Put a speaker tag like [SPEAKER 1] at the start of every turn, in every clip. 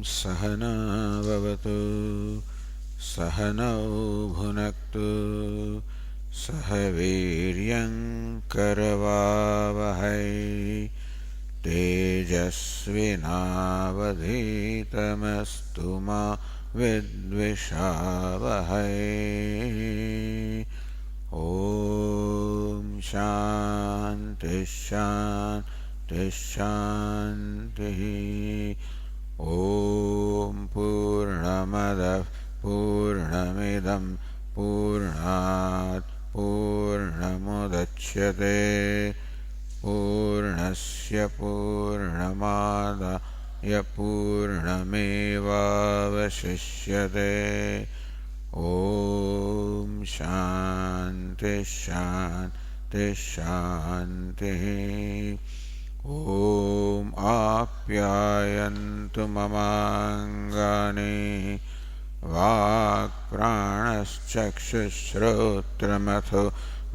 [SPEAKER 1] सहना भवतु सहनौ भुनक्तु सह वीर्यं करवावहै तेजस्विनावधीतमस्तु मा विद्विषावहै। ॐ शान्ति शान्ति शान्तिः। ॐ पूर्णमदः पूर्णमिदं पूर्णात् पूर्णमुदच्यते पूर्णस्य पूर्णमादाय पूर्णमेवावशिष्यते। ॐ शान्ति शान्ति शान्तिः। ॐ आप्यायन्तु ममाङ्गानि वाक्प्राणश्चक्षुश्रोत्रमथो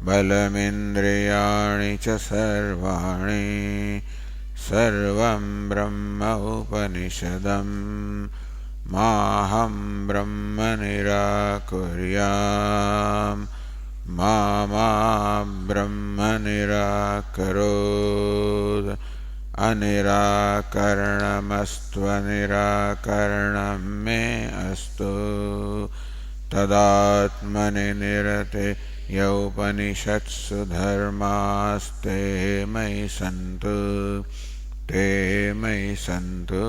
[SPEAKER 1] बलमिन्द्रियाणि च सर्वाणि सर्वं ब्रह्म उपनिषदं माहं ब्रह्म निराकुर्याम् मा ब्रह्म निराकरोत्। अनिराकरणमस्त्वनिराकरणं मे अस्तु तदात्मनि निरते यौपनिषत्सु धर्मास्ते मयि सन्तु ते मयि सन्तु।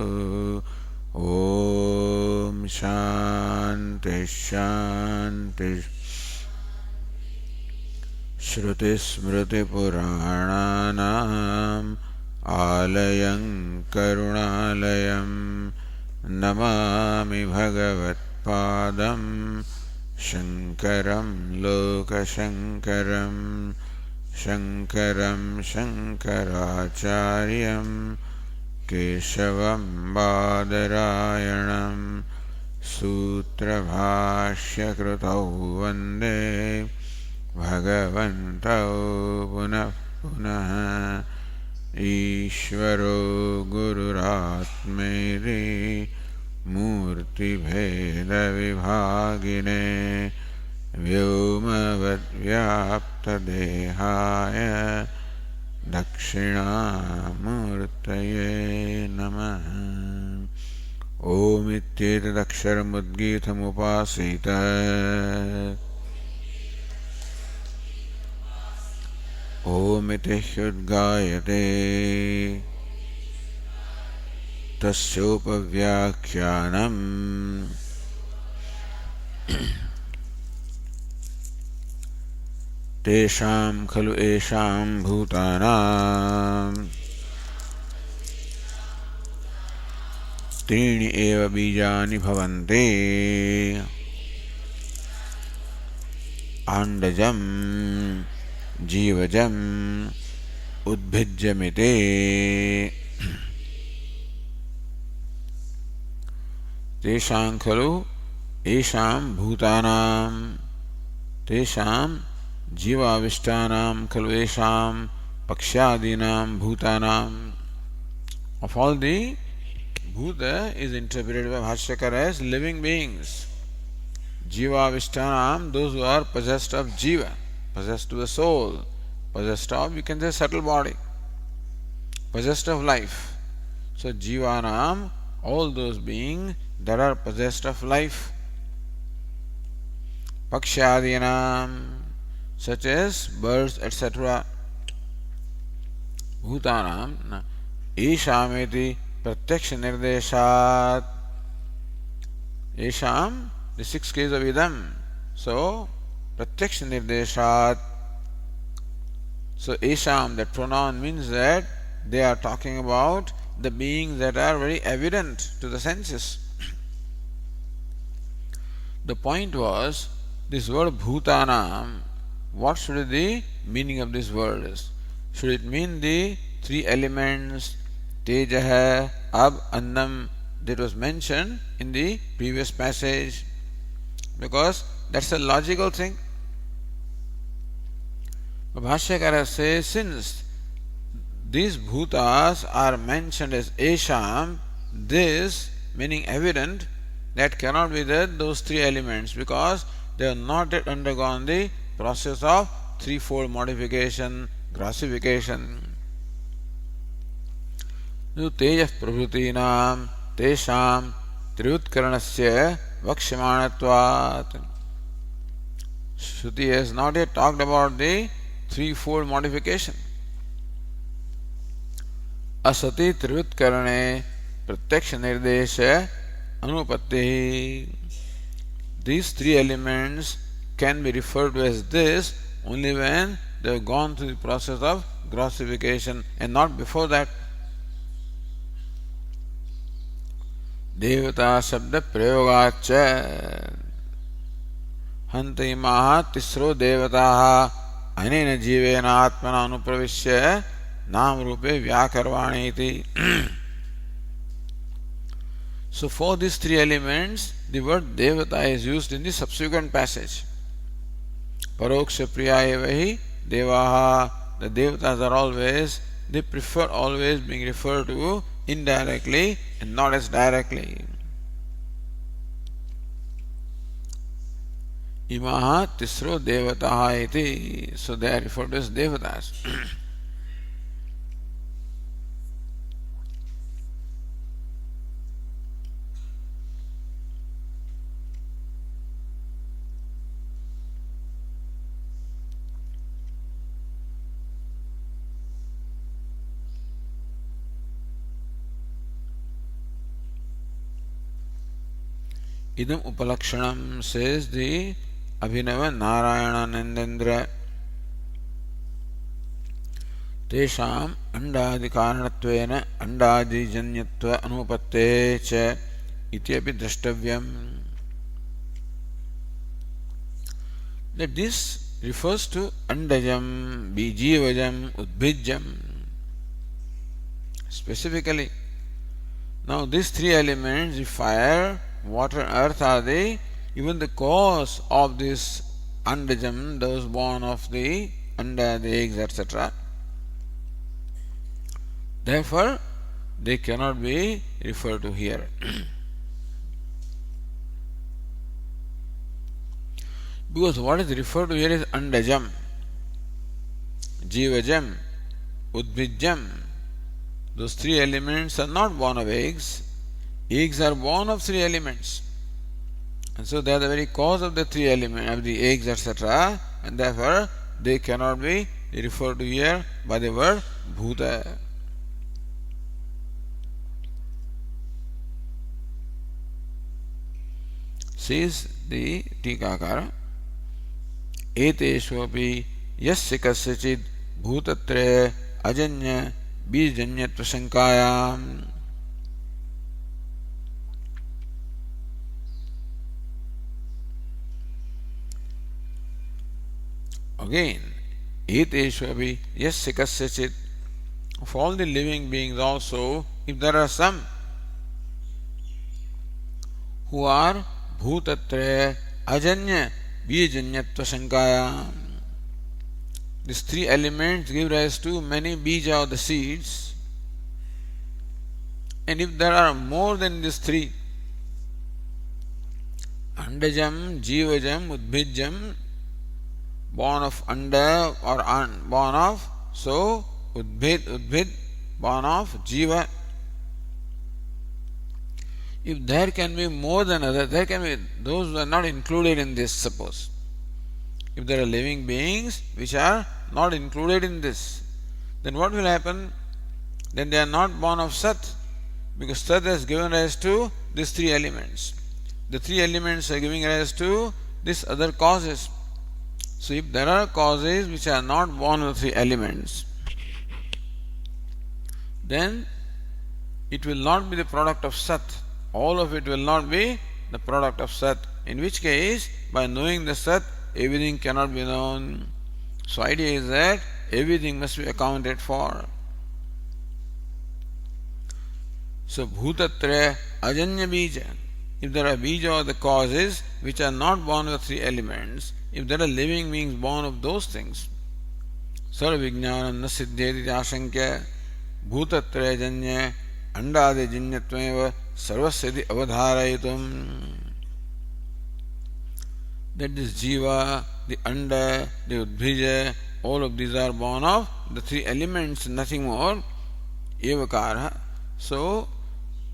[SPEAKER 1] ॐ शान्ति शान्ति। श्रुतिस्मृतिपुराणानाम् आलयं करुणालयं नमामि भगवत्पादं शङ्करं लोकशङ्करं शङ्करं शङ्कराचार्यं केशवं बादरायणं सूत्रभाष्यकृतौ वन्दे भगवन्तौ पुनः पुनः। ईश्वरो गुरुरात्मेति मूर्तिभेदविभागिने व्योमवद्व्याप्तदेहाय दक्षिणामूर्तये नमः। ओमित्येतदक्षरमुद्गीतमुपासीत ओमिति ह्युद्गायते तस्योपव्याख्यानम् तेषां खलु येषां भूतानां त्रीणि एव बीजानि भवन्ति आण्डजं जीवजम् उद्भिज्यमिति। तेषां खलु येषां भूतानां तेषां जीवाविष्टानां खलु येषां पक्ष्यादीनां भूतानां। Of all the bhuta is interpreted by Bhashyakara as living beings. Jiva-avishtanam, those who are possessed of jiva, possessed of the soul, possessed of, you can say, subtle body, possessed of life. So jivanam, all those beings that are possessed of life. Pakshyadinam, such as birds, etc. Bhutanam, ishameti pratyaksha nirdeshat. Isham, the 6 Ks of idam. So, pratyaksha nirdeshat. So, isham, that pronoun means that they are talking about the beings that are very evident to the senses. The point was, this word bhutanam, what should the meaning of this word is? Should it mean the 3 elements, tejaha, ab, annam, that was mentioned in the previous passage? Because that's a logical thing. But Bhashyakara says, since these bhutas are mentioned as esham, this meaning evident, that cannot be those three elements because they have not yet undergone the process of threefold modification, grossification. तेजः प्रभृतीनां तेषां त्रियुत्करणस्य वक्ष्यमाणत्वात्. Shruti has not yet talked about the threefold modification. असति त्रियुत्करणे प्रत्यक्ष निर्देश अनुपत्ति. These three elements can be referred to as this only when they have gone through the process of grossification and not before that. देवता शब्द प्रयोगाच्च हन्त इमाः तिस्रो देवताः अनेन जीवेन आत्मना अनुप्रविश्य नाम रूपे व्याकरवाणे इति. So for these three elements, the word devata is used in the subsequent passage. Paroksha priya eva hi devaha. The devatas are always, they prefer always being referred to indirectly and not as directly. Imaha tisro devataha iti. So they are referred to as devatas. Idam upalakshanam, says the Abhinava Narayananandendra. Tesham andadi karanattvena andadi janyatva anupatte cha iti api drashtavyam. That this refers to andajam, bijivajam, udbhijam. Specifically, now these three elements, the fire, water, earth, are even the cause of this andajam, those born of the anda, the eggs, etc. Therefore, they cannot be referred to here. Because what is referred to here is andajam, jivajam, udbhijam. Those three elements are not born of eggs. Eggs are born of three elements. And so they are the very cause of the three elements, of the eggs, etc. And therefore, they cannot be referred to here by the word bhuta. Says the Tikakara, Eteshu api yasya kasyachid bhutatre ajanya bijanyatva shankayam. Again, eteshu api yasya kasyachid, of all the living beings also, if there are some who are bhutatre ajanya bijanyatva shankayam. These three elements give rise to many bija of the seeds, and if there are more than these three, andajam, jivajam, udbhijam, born of anda or born of, so udbhid, born of jiva. If there can be more than other, there can be those who are not included in this, suppose. If there are living beings which are not included in this, then what will happen? Then they are not born of Sat, because Sat has given rise to these three elements. The three elements are giving rise to these other causes. So if there are causes which are not born of three elements, then it will not be the product of Sat. All of it will not be the product of Sat. In which case, by knowing the Sat, everything cannot be known. So idea is that everything must be accounted for. So bhutatre ajanya bija. If there are bija or the causes which are not born with three elements, if there are living beings born of those things, sarva vijnanam na siddhyeti ashankya bhutatre janya andade jinyatmeva sarvasyati avadharayitum. That this jiva, the anda, the udbhija, all of these are born of the three elements, nothing more. Evakara. So,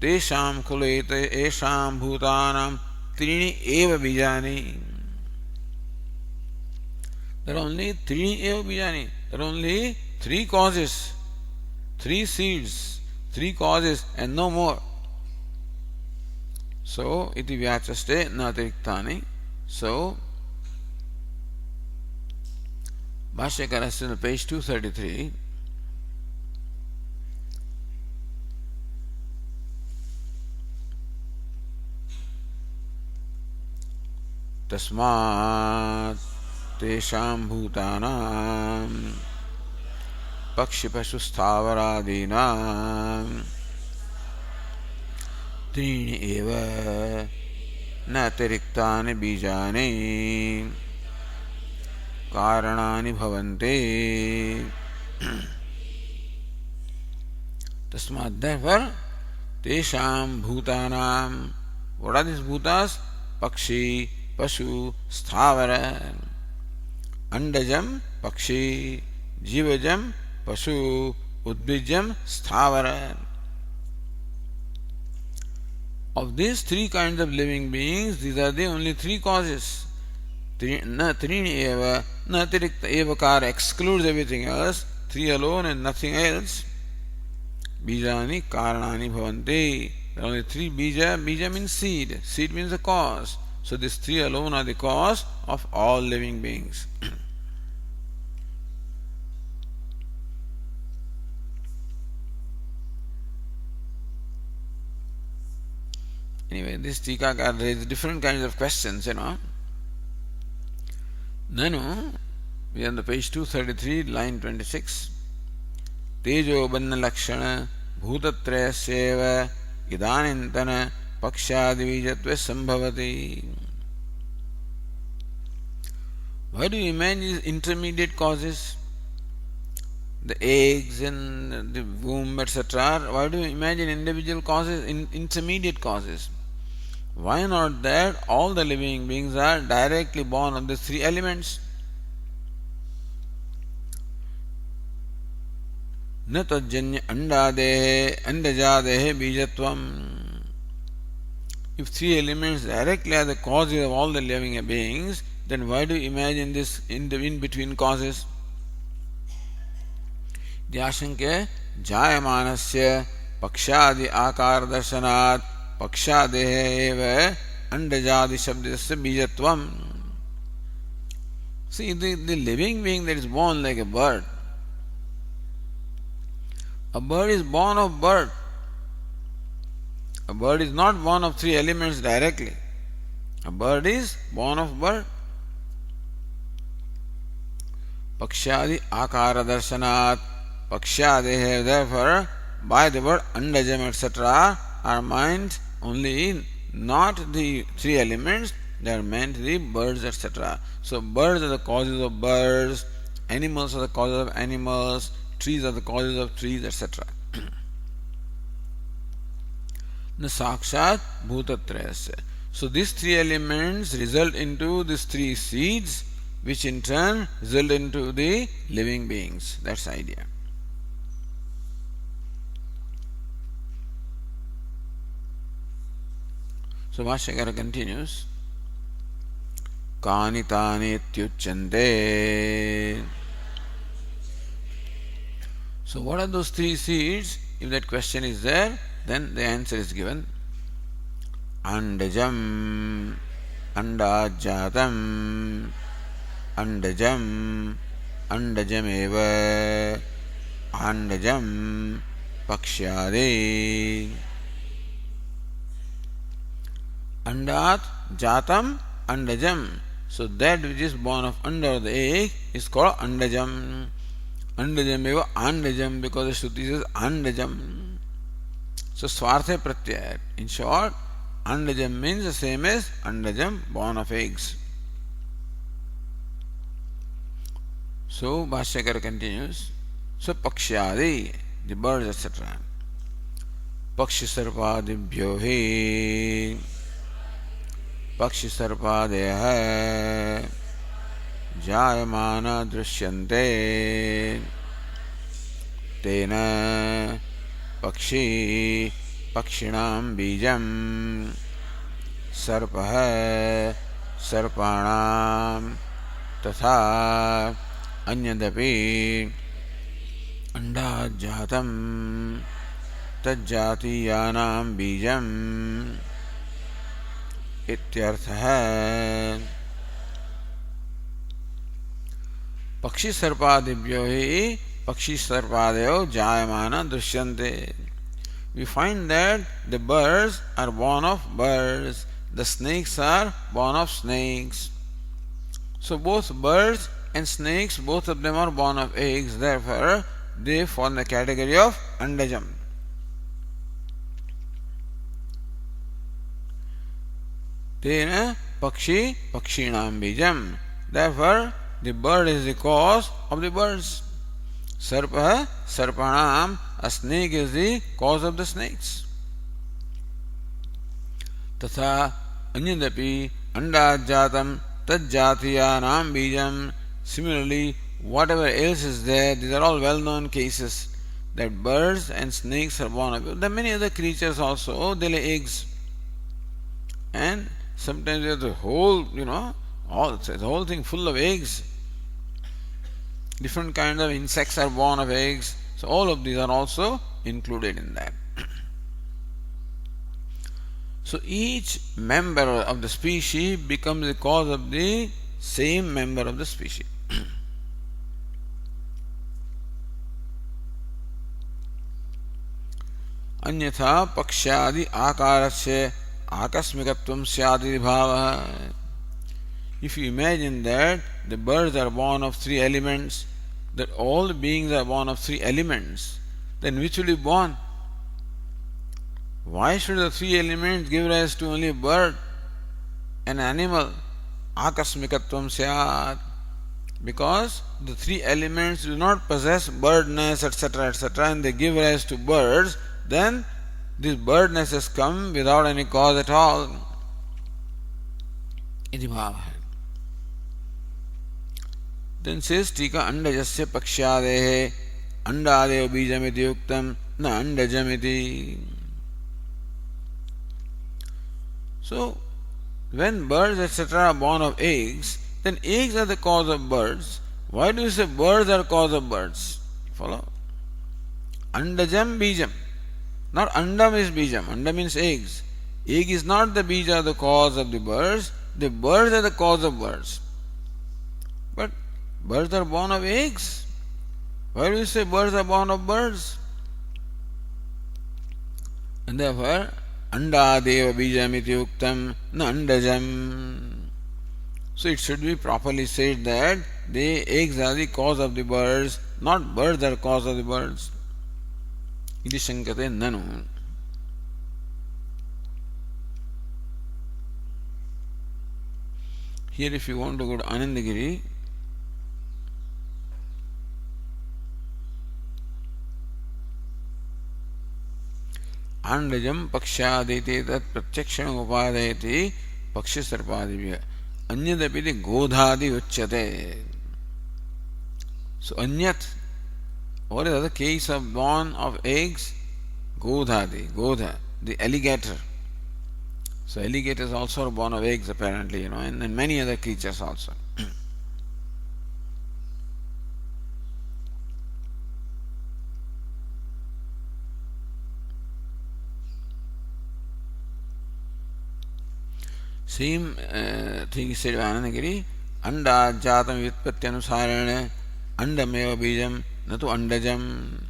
[SPEAKER 1] tesham kulete esham bhutanam trini eva bijani. There are only trini eva bijani. There are only three causes, three seeds, three causes, and no more. So, iti vyachaste natiriktani. So, Bhashyakara says on page 233, Tasmat tesham bhutanam pakshipashu stavaradinam trini eva natiriktani bijani karanani bhavante. Tasmat, therefore, tesham bhutanam. What are these bhutas? Pakshi, Pashu, Sthavara. Andajam, Pakshi, Jivajam, Pashu, Udbijam, Sthavara. Of these three kinds of living beings, these are the only three causes. Na trini eva, na tirikta evakara excludes everything else. Three alone and nothing else. Bijani karanani bhavanti. There are only three bija. Bija means seed. Seed means the cause. So these three alone are the cause of all living beings. Anyway, this Tikakar raises different kinds of questions, Nanu, we are on the page 233, line 26. Tejo banna lakshana bhutatrayaseva idanintana pakshadivijatve sambhavati. Why do you imagine these intermediate causes? The eggs and the womb, etc. Why do you imagine individual causes, intermediate causes? Why not that all the living beings are directly born of the three elements? Na tajjanya andadehe andajadehe bijatvam. If three elements directly are the causes of all the living beings, then why do you imagine this in between causes? Dyashanke jayamanasya pakshadi akar darshanat pakshadeh eva andajadi shabdasya bijatvam. See, the living being that is born like a bird. A bird is born of bird. A bird is not born of three elements directly. A bird is born of bird. Pakshadi akara darshanat pakshadeh, therefore, by the word andajam, etc., are meant only not the three elements, they are meant the birds, etc. So birds are the causes of birds, animals are the causes of animals, trees are the causes of trees, etc. Na sakshat bhutatrayasya. So these three elements result into these three seeds, which in turn result into the living beings. That's the idea. So Bhashyakara continues. Kani tani tyuchante. So what are those three seeds? If that question is there, then the answer is given. Andajam, andajatam, andajam, andajameva, andajam, pakshyade. Andat, jatam, andajam. So that which is born of anda, the egg, is called andajam. Andajam eva andajam, because the Shruti says andajam. So swarthe pratyaya. In short, andajam means the same as andajam, born of eggs. So Bhashyakara continues. So pakshyadi, the birds, etc. पक्षिसर्पादिभ्यो हि पक्षिसर्पादयः जायमाना दृश्यन्ते तेन पक्षी पक्षिणां बीजं सर्पः सर्पाणां तथा अन्यदपि अंडाज्जातं तज्जातीयानां बीजम् इत्यर्थः। पक्षी सर्पादिभ्यो हि पक्षी सर्पादयो जायमाना दृश्यन्ते. We find that the birds are born of birds, the snakes are born of snakes. So both birds and snakes, both of them are born of eggs, therefore they fall in the category of andajam. Tena pakshi pakshinam bijam. Therefore the bird is the cause of the birds. Sarpa sarpanam, a snake is the cause of the snakes. Tatha anyadapi andajjatam tajjatiyanam bijam. Similarly, whatever else is there, these are all well-known cases that birds and snakes are born of. There are many other creatures also, they lay eggs. And sometimes there's the whole, the whole thing full of eggs. Different kinds of insects are born of eggs. So all of these are also included in that. So each member of the species becomes the cause of the same member of the species. अन्यथा पक्ष्यादि आकारस्य आकस्मिकत्वं स्यादिति भावः. If you imagine that the birds are born of three elements, that all the beings are born of three elements, then which will be born? Why should the three elements give rise to only a bird, an animal? Akasmikatvam syat. Because the three elements do not possess birdness, etc., etc., and they give rise to birds, then this birdness has come without any cause at all. Iti bhava. Then says Tika andajasya pakshadehe andadeo bijamiti yuktam na andajamiti. So, when birds etc. are born of eggs, then eggs are the cause of birds. Why do you say birds are cause of birds? Follow? Andajam bijam. Not andam is bijam. Andam means eggs. Egg is not the bija, the cause of the birds. The birds are the cause of birds. But birds are born of eggs. Why do you say birds are born of birds? And therefore, andadeva bijamiti uktam na andajam. So it should be properly said that the eggs are the cause of the birds, not birds are cause of the birds. Iti shankate nanu. Here if you want to go to Anandagiri, Andajam pakshyaditi tat pratyakshana upadayati pakshi sarpadibhya anyadapiti godhadi uchyate. So anyat, what is the case of born of eggs? Godha, the alligator. So alligators also are born of eggs apparently, and many other creatures also. Same thing is said by Anandagiri. Anda jatam vyutpatyanusarane andameva bijam natu andajam.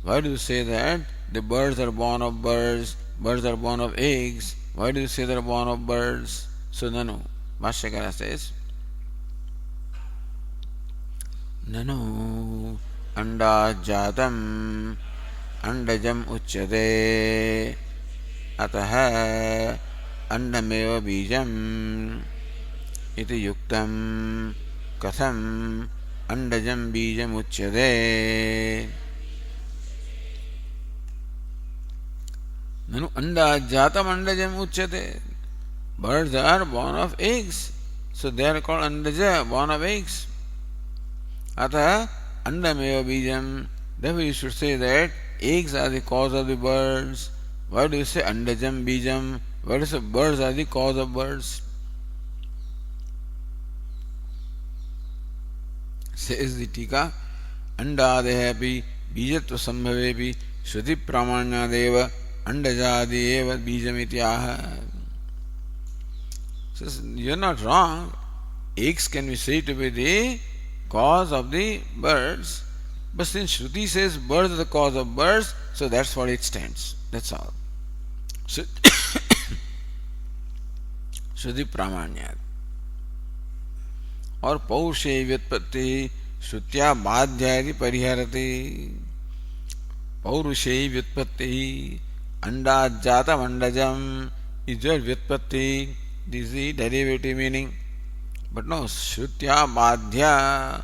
[SPEAKER 1] Why do you say that the birds are born of birds, birds are born of eggs? Why do you say they are born of birds? So nanu. Bhashyakara says, nanu anda jatam andajam uchyate ataha andameva bijam iti yuktam katham andajam bijam uchyate. Nanu anda jatam andajam uchyate. Birds are born of eggs. So they are called andaja, born of eggs. Atha andameva bijam. Therefore you should say that eggs are the cause of the birds. Why do you say andajam bijam? Why do you say birds are the cause of birds? Says the Tika, अंडादेहपि बीजत्व संभवेपि श्रुति प्रामाण्यादेव अंडजादि एव बीजमित्याह. Says you are not wrong. Eggs can be said to be the cause of the birds, but since Shruti says birds are the cause of birds, so that's what it stands. That's all. श्रुति प्रामाण्याद. और पौरुषे व्युत्पत्ति श्रुत्या बाध्यादि परिहरति. पौरुषे व्युत्पत्ति अंडाजातम अंडजम is your व्युत्पत्ति. This is the derivative meaning. But no, श्रुत्या बाध्या,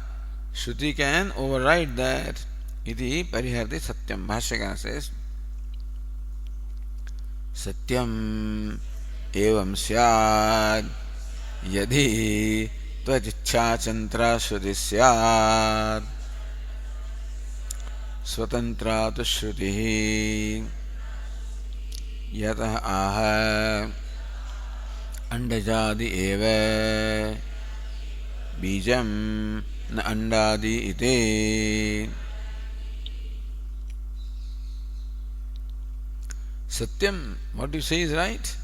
[SPEAKER 1] Shruti can override that. Iti pariharti satyam. Bhashyakara says satyam evam syad yadhi त्वजिच्छा Chandra श्रुति स्यात् स्वतंत्रा तु श्रुति यतः आह अंडजादि एव बीजम न अंडादि इति. सत्यम, what you say is right.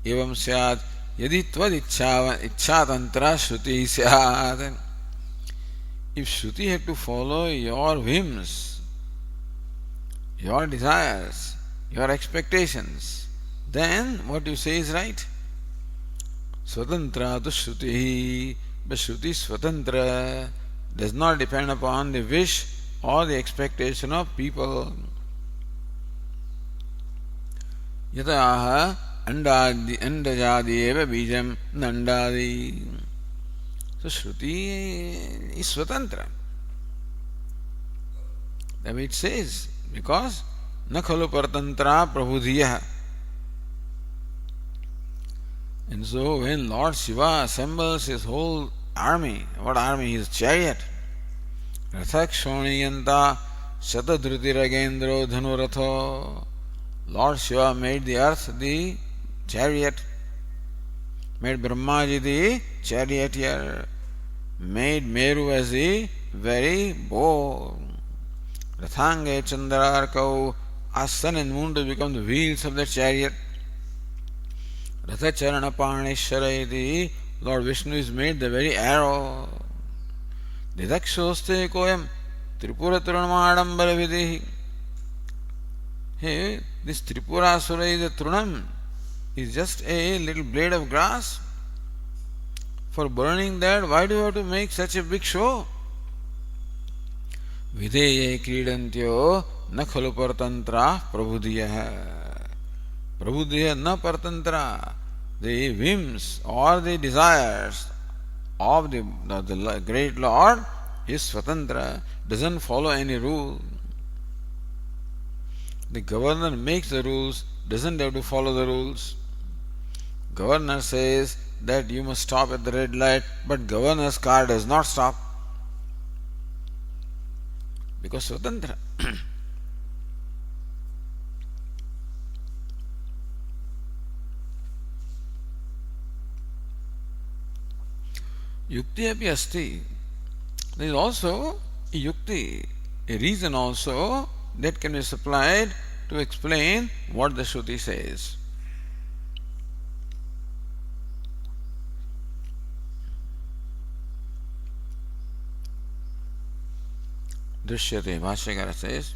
[SPEAKER 1] एवं स्यात् यदि त्वद इच्छा तंत्रा श्रुति स्यात्. If Shruti had to follow your whims, your desires, your expectations, then what you say is right. Swatantra tu Shruti, but Shruti Swatantra does not depend upon the wish or the expectation of people. Yataha अंडजादि एव बीजम नंडादि. So Shruti is Swatantra. That it says, because na khalu paratantra prabhudhiya. And so when Lord Shiva assembles his whole army, what army? His chariot. Rathak shoniyanta shatadruti dhanuratho. Lord Shiva made the earth the chariot, made Brahmaji the charioteer, made Meru as the very bow. Rathange Chandrarkau, as sun and moon to become the wheels of the chariot. Rathacharana Parneshwara, Lord Vishnu is made the very arrow. Didakshoste koyam Tripura Turanamadambara Videhi. Hey, this Tripurasura is a Trunam, is just a little blade of grass. For burning that, why do you have to make such a big show? Videye kridantyo na khalu paratantra prabhudiyah. Prabhudiyah na paratantra. The whims or the desires of the great Lord is swatantra, doesn't follow any rule. The governor makes the rules, doesn't have to follow the rules. Governor says that you must stop at the red light, but governor's car does not stop. Because Swatantra. Yukti api asti. There is also a yukti, a reason also that can be supplied to explain what the Shruti says. Drishyate, Bhashyakara says,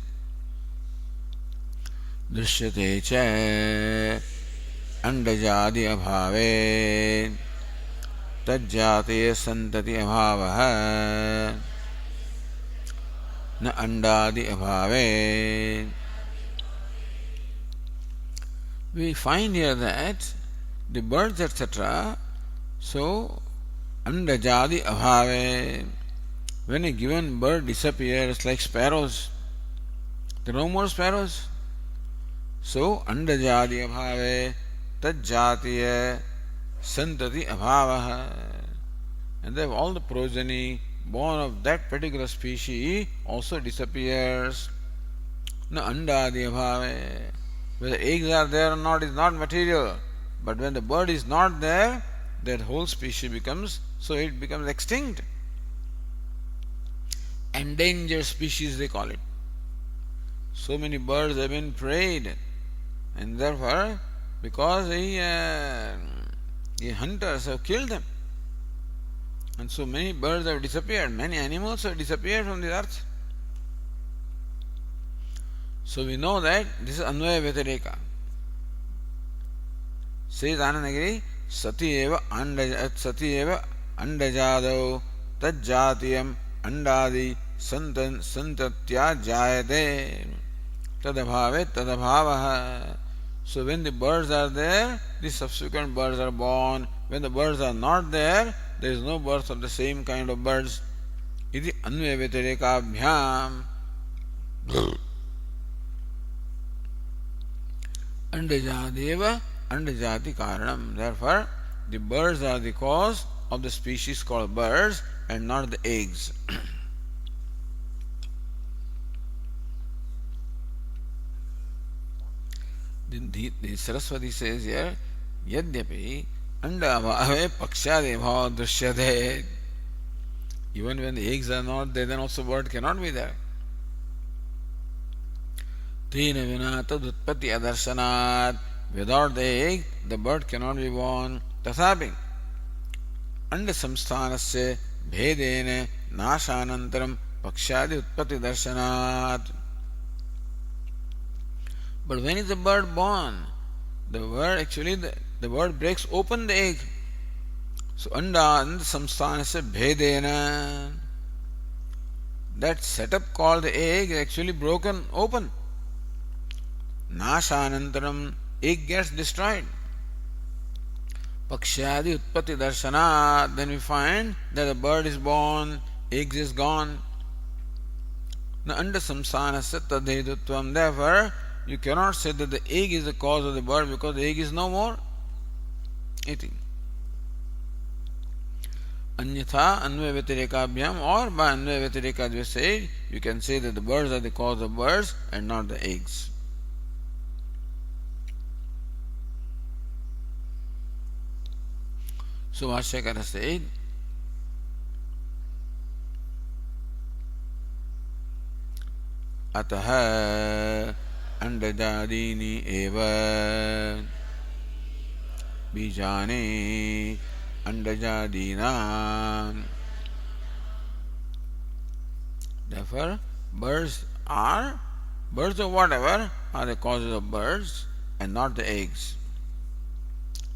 [SPEAKER 1] Drishyate cha andajadi abhave tajjate santati abhavaha na andadi abhave. We find here that the birds, etc., so andajadi abhave, when a given bird disappears, like sparrows, there are no more sparrows. So andajadi abhave tajjatiya santati abhavaha. And therefore all the progeny born of that particular species also disappears. Na andadi abhave. Whether eggs are there or not is not material. But when the bird is not there, that whole species becomes, so it becomes extinct. Endangered species they call it. So many birds have been preyed, and therefore, because the hunters have killed them, and so many birds have disappeared, many animals have disappeared from the earth. So we know that this is Anvaya Vyatireka. Says Anandagiri, Sati eva andajadau tajjatiyam andadi santatya jayate tadabhave tadabhavaha. So when the birds are there, the subsequent birds are born. When the birds are not there, there is no birth of the same kind of birds. Iti anvaya vyatirekaabhyam andajadeva andajati karanam. Therefore, the birds are the cause of the species called birds and not the eggs. The Saraswati says here, Yadyapi andabhave pakshadebhava drishyate. Even when the eggs are not there, then also bird cannot be there. Tena vina tadutpati adarsanat. Without the egg, the bird cannot be born. Tathapi anda samsthanasya bhedene nashanantaram pakshadi utpati darshanat. But when is the bird born? The bird breaks open the egg. So anda samsthanasya bhedena. That setup called the egg is actually broken open. Nashanantaram, egg gets destroyed. Pakshadi utpatti darshana, then we find that the bird is born, eggs is gone. Na anda samsanasya tadhedutvam. Therefore, you cannot say that the egg is the cause of the bird because the egg is no more. Iti. Anyatha anvaya vyatirekaabhyam, or by anvaya vyatireka we say, you can say that the birds are the cause of birds and not the eggs. So Vashyakara said, Ataha andajadini eva bijane andajadina. Therefore, birds of whatever are the causes of birds and not the eggs.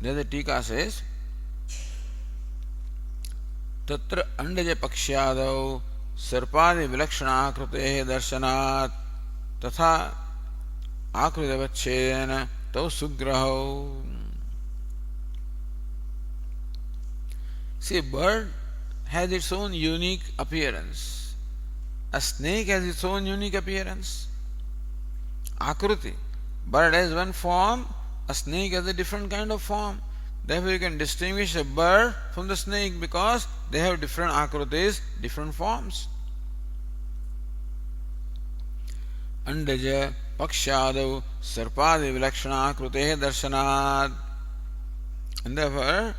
[SPEAKER 1] Then the Tika says, तत्र अंडज पक्ष्यादौ सर्पादि विलक्षणाकृतेः दर्शनात् तथा आकृतिवच्छेदेन तौ सुग्रहौ. See, a bird has its own unique appearance. A snake has its own unique appearance. Akruti. Bird has one form, a snake has a different kind of form. Therefore, you can distinguish a bird from the snake because they have different akrutis, different forms. Andaja pakshadau sarpadi vilakshana akrutehe darshanad. And therefore,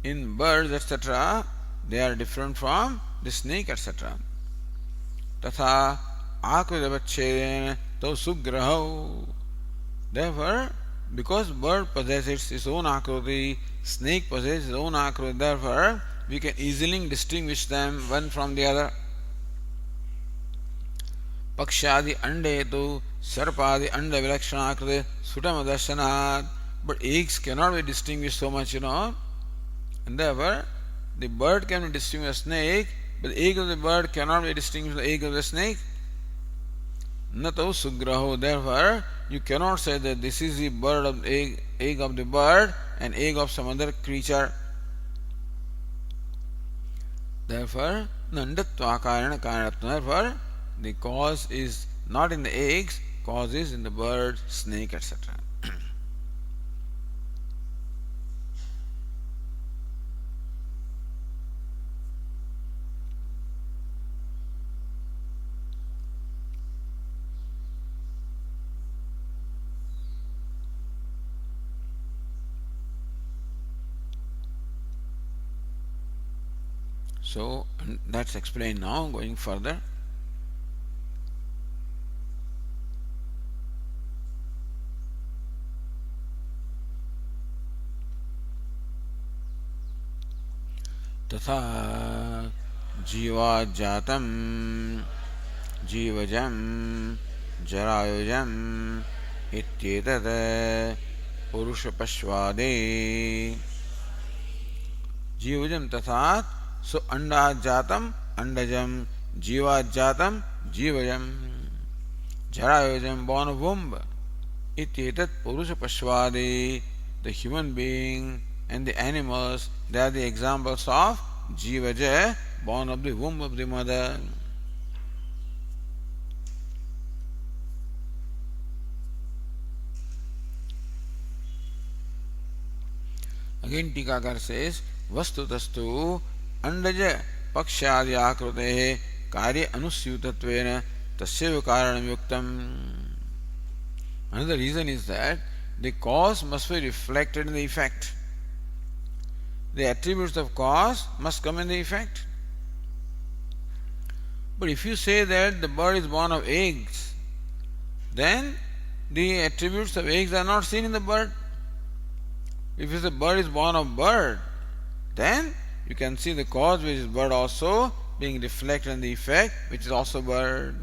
[SPEAKER 1] in birds, etc., they are different from the snake, etc. Tatha akrutavachedena tau sugrahau. Therefore, because bird possesses its own akruti, snake possesses its own akruti, therefore we can easily distinguish them one from the other. Pakshadi andetu sarpadi anda vilakshana akruti sutama darshanat. But eggs cannot be distinguished so much, and therefore the bird can be distinguished from snake, but the egg of the bird cannot be distinguished from the egg of the snake. Natau sugraho. Therefore, you cannot say that this is the bird of the egg of the bird and egg of some other creature. Therefore, nandatva karana karanatva. Therefore, the cause is not in the eggs, causes in the bird, snake, etc. So that's explained now, going further. तथा जीवात् जातं जीवजं जरायुजं इत्येतत् पुरुषपश्वादे जीवजं तथा. So अंडात् जातं अंडजं, जीवात् जातं जीवजं, जरायुजं born of womb. Ityetat purushapashvadi, the human being and the animals, they are the examples of Jivaja, born of the womb of the mother. Again Tikakar says, Vastutastu Andaja Pakshadi Akrute Karya Anusyutattvena Tasya Karanam Yuktam. Another reason is that the cause must be reflected in the effect. The attributes of cause must come in the effect. But if you say that the bird is born of eggs, then the attributes of eggs are not seen in the bird. If you say the bird is born of bird, then you can see the cause, which is bird, also being reflected in the effect, which is also bird.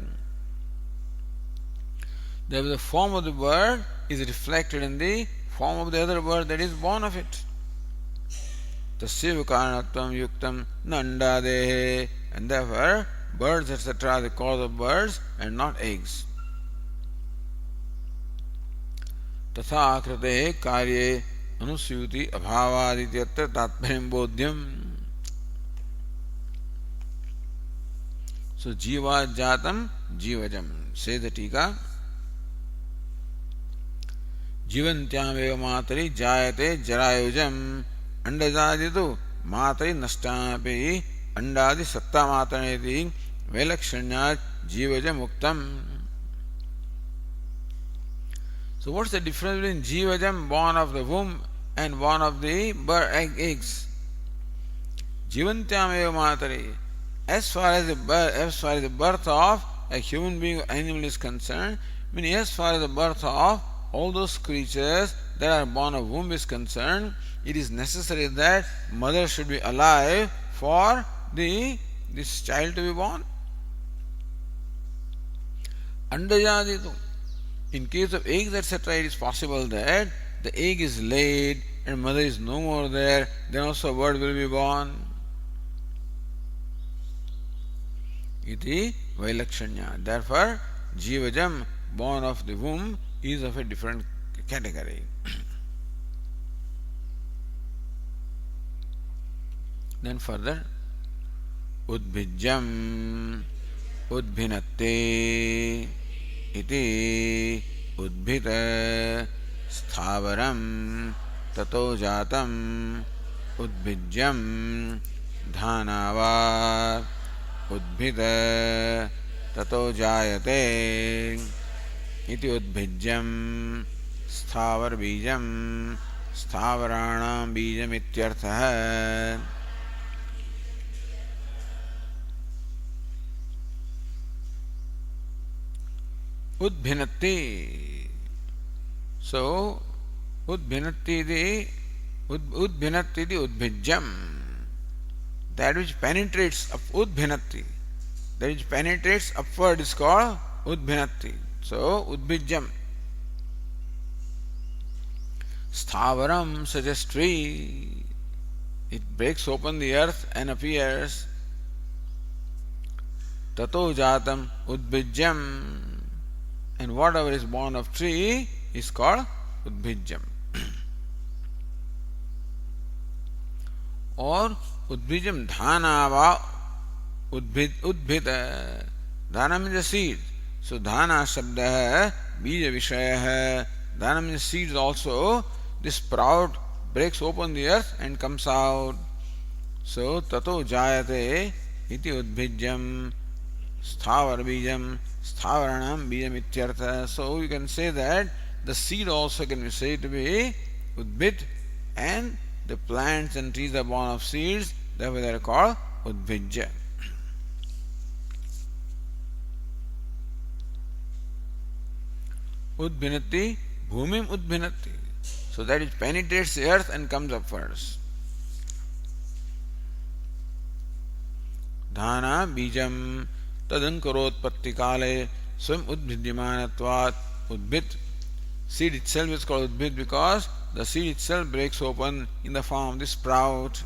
[SPEAKER 1] Therefore, the form of the bird is reflected in the form of the other bird that is born of it. Tasya karanatvam yuktam nandadehe. And therefore, birds, etc., are the cause of birds and not eggs. Tatha akrate karye anusyuti abhavadityatra tatparyam bodhyam. So, jiva jatam jivajam. Say the tika. जीवन्त्यामेव मातरि जायते जरायुजम् अंडजादितु मातरि नष्टापि अंडादि सत्ता मातरेति वैलक्षण्यात् जीवजम् उक्तम्. So what's the difference between jivajam, born of the womb, and born of the eggs? Jivantyameva matari. As far as the birth of a human being or animal is concerned, meaning as far as the birth of all those creatures that are born of womb is concerned, it is necessary that mother should be alive for this child to be born. Andajaditu. In case of eggs, etc., it is possible that the egg is laid and mother is no more there, then also a bird will be born. Iti vailakshanya. Therefore, jivajam, born of the womb, is of a different category. Then further, udbhijam udbhinatte iti udbhita sthavaram tato jatam udbhijam dhanava udbhita tato jayate इति उद्भिज्यम स्थावर बीजम स्थावराणाम बीजम इत्यर्थः. उद्भिनत्ति. So udbhinatti the udbhijam, that which penetrates up, udbhinatti, that which penetrates upward is called udbhinatti. So, udbhijam. Sthavaram, such as tree, it breaks open the earth and appears. Tato jatam udbhijam. And whatever is born of tree is called udbhijam. Or udbhijam dhanava udbhita. Dhana means a seed. So dhana shabda hai bija vishaya. Dhanam means seeds also. This sprout breaks open the earth and comes out. So tato jayate iti udbhijyam sthavar bijam sthavaranam bijam ityartha. So you can say that the seed also can be said to be udbhid, and the plants and trees are born of seeds, therefore they are called udbhijya. Udbhinati bhumim udbhinati. So that it penetrates the earth and comes upwards. Dhana bijam tadankarotpatti kale swam udbhidyamanatvat. Udbhid, seed itself is called udbhid because the seed itself breaks open in the form of the sprout.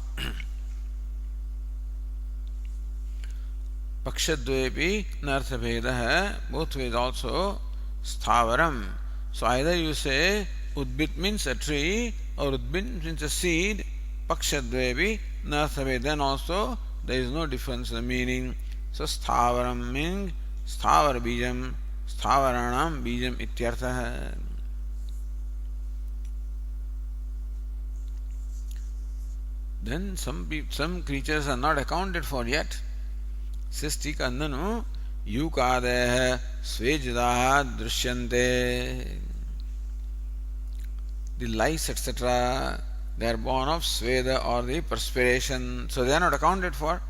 [SPEAKER 1] Pakshadvepi narthabhedah, both ways also sthavaram. So either you say udbhid means a tree or udbhid means a seed. Pakshadvepi narthabhedah, then also there is no difference in the meaning. So sthavaram means sthavar bijam, sthavaranam bijam ityartha. Then some creatures are not accounted for yet. Says Tika Andanu, yukadeh svejadaha drishyante. The lice, etc., they are born of sveda or the perspiration, so they are not accounted for.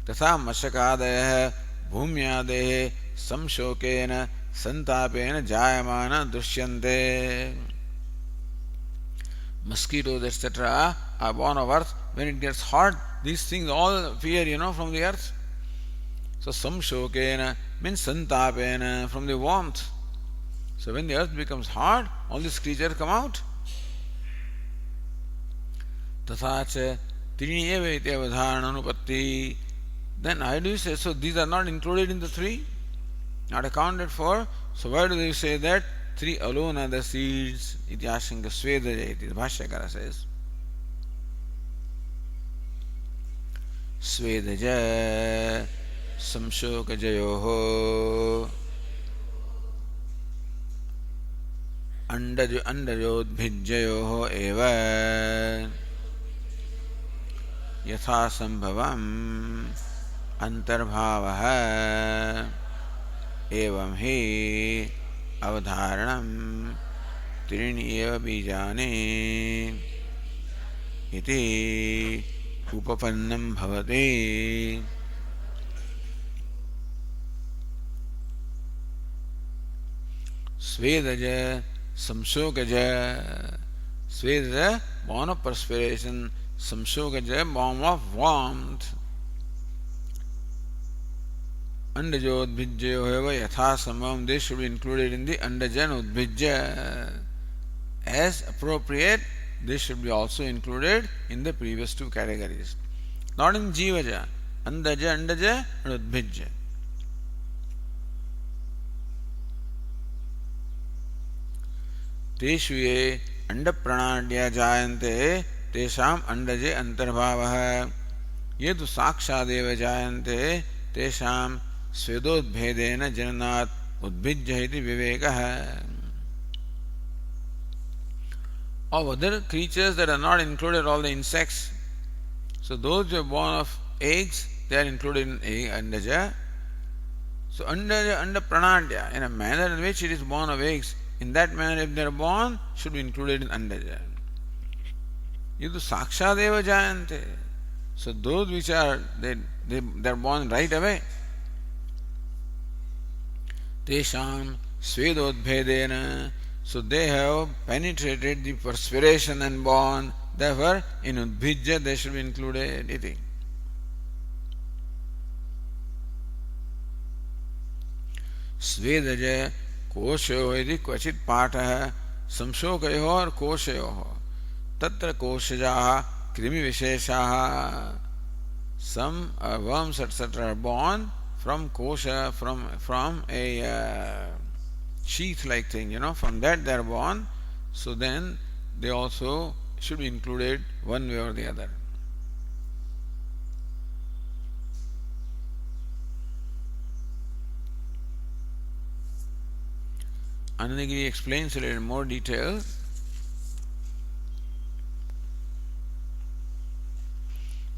[SPEAKER 1] Tatha mashakadeh bhumyadeh samshokena santapena jayamana drishyante. Mosquitoes, etc., are born of earth. When it gets hot, these things all appear, from the earth. So samshokena means santapena, from the warmth. So when the earth becomes hot, all these creatures come out. Tathacha trini eva iti avadharana anupatti. Then how do you say, so these are not included in the three? Not accounted for. So why do they say that three alone are the seeds? Iti ashanka svedaya iti, the Bhashyakara says. Svedaja samshokajayoho andajodbhijjayoho eva yatha sambhavam antarbhavaha evam hi avadharanam trini eva bijani iti upapannam bhavati. Svedaja samshokaja. Svedaja, born of perspiration. Samshokaja, born of warmth. Andajodbhijjayo eva yatha samam, they should be included in the andaja and udbhijja. As appropriate, they should be also included in the previous two categories. Not in jivaja, andaja, andaja and udbhijja. Teshu ye andapranadya jayante tesham andaje antarbhavah. Ye tu sakshadeva jayante tesham svedodbhedena janat udbhijja iti vivekah. Of other creatures that are not included, all the insects. So those who are born of eggs, they are included in andaja. So andaja, andapranadya, in a manner in which it is born of eggs, in that manner if they are born, should be included in andaja. Yidu sakshadeva jayante. So those which are, they are born right away. Tesham svedodbhedena. So they have penetrated the perspiration and born. Therefore, in udbhijja they should be included. Iti. Svedaja koshayo iti kvachit patah samshokayo or koshayo. Tatra koshajaha krimi visheshaha. Some worms, etc., are born from kosha, from a sheath-like thing, from that they are born. So then they also should be included one way or the other. Anandagiri explains it in more detail.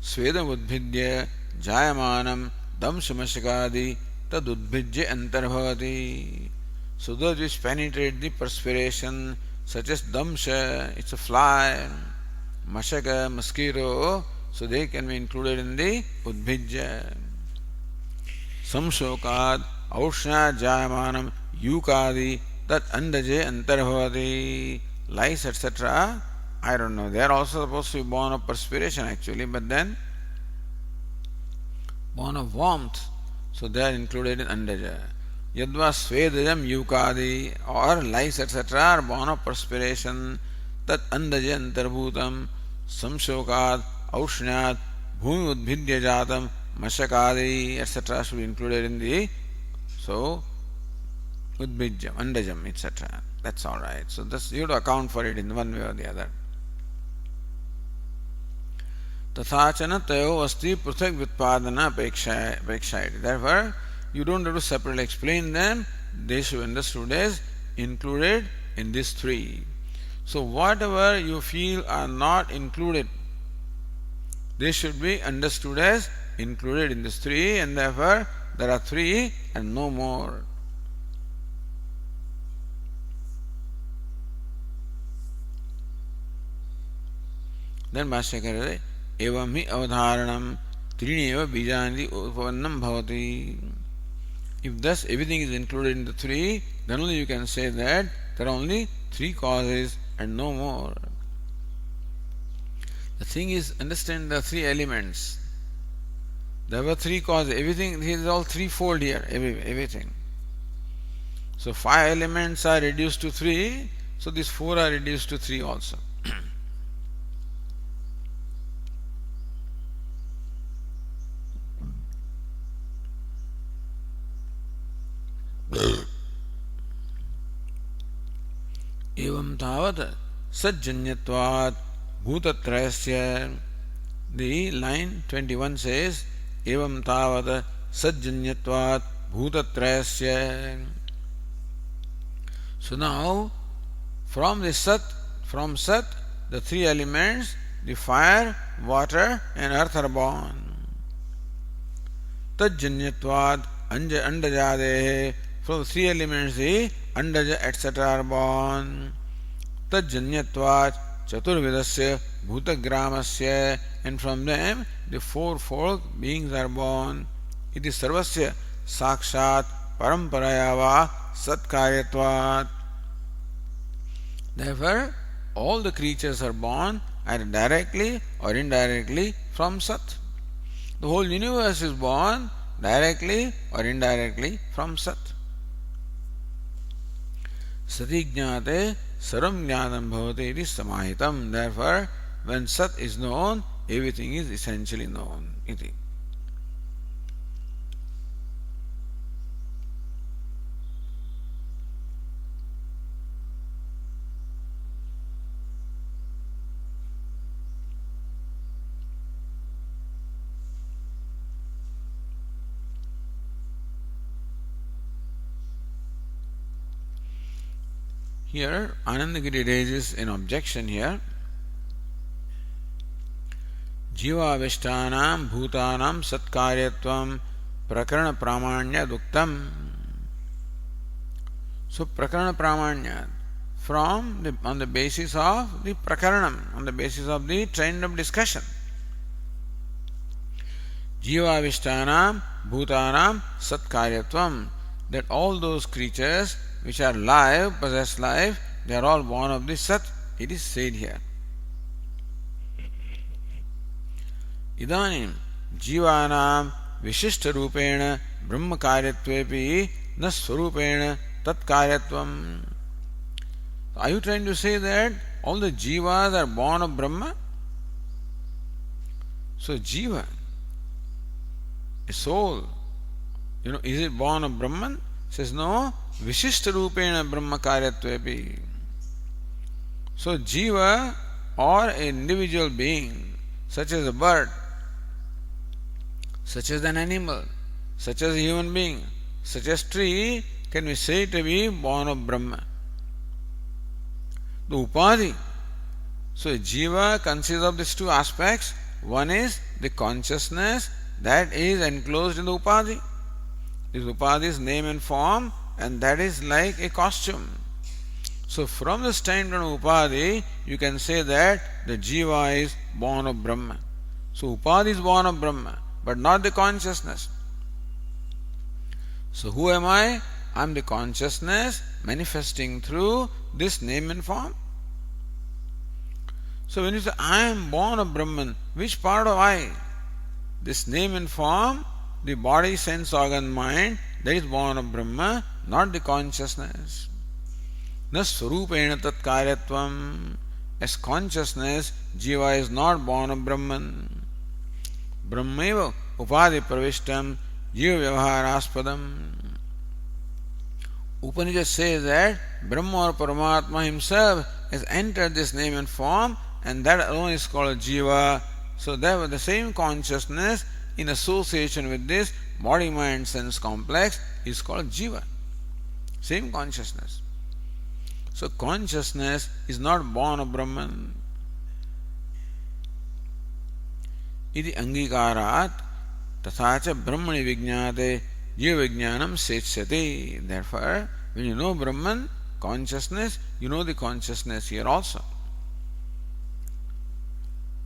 [SPEAKER 1] Svedam udbhidya jayamanam damshamashakadi tadudbhidya antarbhavati. So those which penetrate the perspiration, such as damsha, it's a fly, mashaka, mosquito, so they can be included in the udbhidya. Samshokad aushna jayamanam yukadi tat andaje antarbhavati. Lice, etc. I don't know. They are also supposed to be born of perspiration actually, but then born of warmth. So they are included in andaja. Yadva svedajam yukadi, or lice, etc. are born of perspiration. Tat andaja antarbhutam samshokad aushnyat bhumi udbhidya jatam mashakadi, etc. should be included in the udbhijam, andajam, etc. That's all right. So this you have to account for it in one way or the other. Tathachana tayo asti pruthak vyutpadana apekshayati. Therefore, you don't have to separately explain them. They should be understood as included in these three. So whatever you feel are not included, they should be understood as included in these three, and therefore there are three and no more. Then Bhashyakara evam hi avadharanam trini eva bijani upavannam bhavati. If thus everything is included in the three, then only you can say that there are only three causes and no more. The thing is, understand the three elements. There were three causes. Everything is all threefold here. Everything. So 5 elements are reduced to 3. So these 4 are reduced to 3 also. Evam tavat sajjanyatvat bhutatrayasya. The line 21 says evam tavat sajjanyatvat bhutatrayasya. So now from Sat, the 3 elements, the fire, water and earth are born. Tajjanyatvat andajadehe. From the 3 elements, the andaja etc. are born. Tajjanyatvat chaturvidasya bhutagramasya. And from them the 4 beings are born. Iti sarvasya sakshat paramparayava satkaryatvat. Therefore, all the creatures are born either directly or indirectly from Sat. The whole universe is born directly or indirectly from Sat. Sati jnate sarvam jnanam bhavate iti samahitam. Therefore, when Sat is known, everything is essentially known. Iti. Here, Anandagiri raises an objection here. Jivavishtanam bhutanam satkaryatvam prakarana pramanya duktam. So, prakarana pramanya, on the basis of the prakaranam, on the basis of the trend of discussion. Jivavishtanam bhutanam satkaryatvam, that all those creatures which are live, possess life, they are all born of the Sat. It is said here. Idanim jivanam vishishta rupena brahma karyatvepi na swarupena tat karyatvam. Are you trying to say that all the jivas are born of Brahma? So jiva, a soul, is it born of Brahman? Says no, vishishta rupena brahma karyatvepi. So jiva, or an individual being, such as a bird, such as an animal, such as a human being, such as tree, can be said to be born of Brahma. the upadhi. So jiva consists of these two aspects. One is the consciousness that is enclosed in the upadhi. This upadhi is name and form, and that is like a costume. So from the standpoint of upadhi, you can say that the jiva is born of Brahma. So upadhi is born of Brahma, but not the consciousness. So who am I? I am the consciousness manifesting through this name and form. So when you say I am born of Brahman, which part of I? This name and form, the body, sense, organ, mind, that is born of Brahma, not the consciousness. Na swarupena tat karyatvam. As consciousness, jiva is not born of Brahman. Brahmeva upadhi pravishtam jiva vyavaharaspadam. Upanishad says that Brahma or Paramatma himself has entered this name and form, and that alone is called jiva. So therefore the same consciousness in association with this body, mind, sense complex is called jiva. Same consciousness. So consciousness is not born of Brahman. Iti angikarat tathacha brahmani vijñāte jiva vijñānam sechyate. Therefore, when you know Brahman, consciousness, you know the consciousness here also.